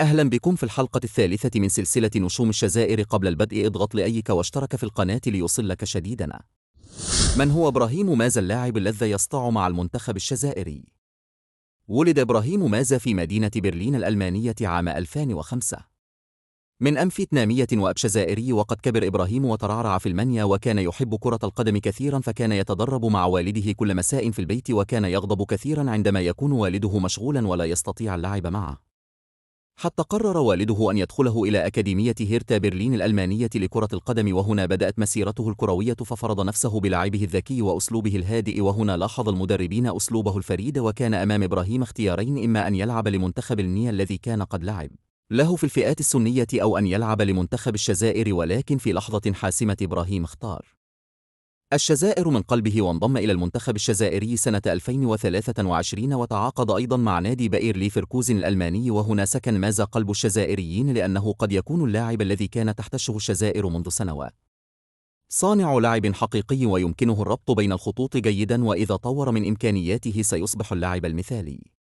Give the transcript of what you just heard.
أهلا بكم في الحلقة الثالثة من سلسلة نشوم الشزائر. قبل البدء اضغط لايك واشترك في القناة ليوصلك شديدنا. من هو إبراهيم مازا اللاعب الذي يسطع مع المنتخب الجزائري؟ ولد إبراهيم مازا في مدينة برلين الألمانية عام 2005 من أم فيتنامية وأب جزائري. وقد كبر إبراهيم وترعرع في المانيا، وكان يحب كرة القدم كثيرا، فكان يتدرب مع والده كل مساء في البيت، وكان يغضب كثيرا عندما يكون والده مشغولا ولا يستطيع اللعب معه، حتى قرر والده أن يدخله إلى أكاديمية هيرتا برلين الألمانية لكرة القدم، وهنا بدأت مسيرته الكروية، ففرض نفسه بلعبه الذكي وأسلوبه الهادئ. وهنا لاحظ المدربين أسلوبه الفريد، وكان أمام إبراهيم اختيارين: إما أن يلعب لمنتخب النية الذي كان قد لعب له في الفئات السنية، أو أن يلعب لمنتخب الجزائر. ولكن في لحظة حاسمة إبراهيم اختار الجزائر من قلبه، وانضم إلى المنتخب الجزائري سنة 2023، وتعاقد أيضا مع نادي باير ليفركوزن الألماني. وهنا سكن مازا قلب الجزائريين، لأنه قد يكون اللاعب الذي كان تحتشه الجزائر منذ سنوات. صانع لعب حقيقي، ويمكنه الربط بين الخطوط جيدا، وإذا طور من إمكانياته سيصبح اللاعب المثالي.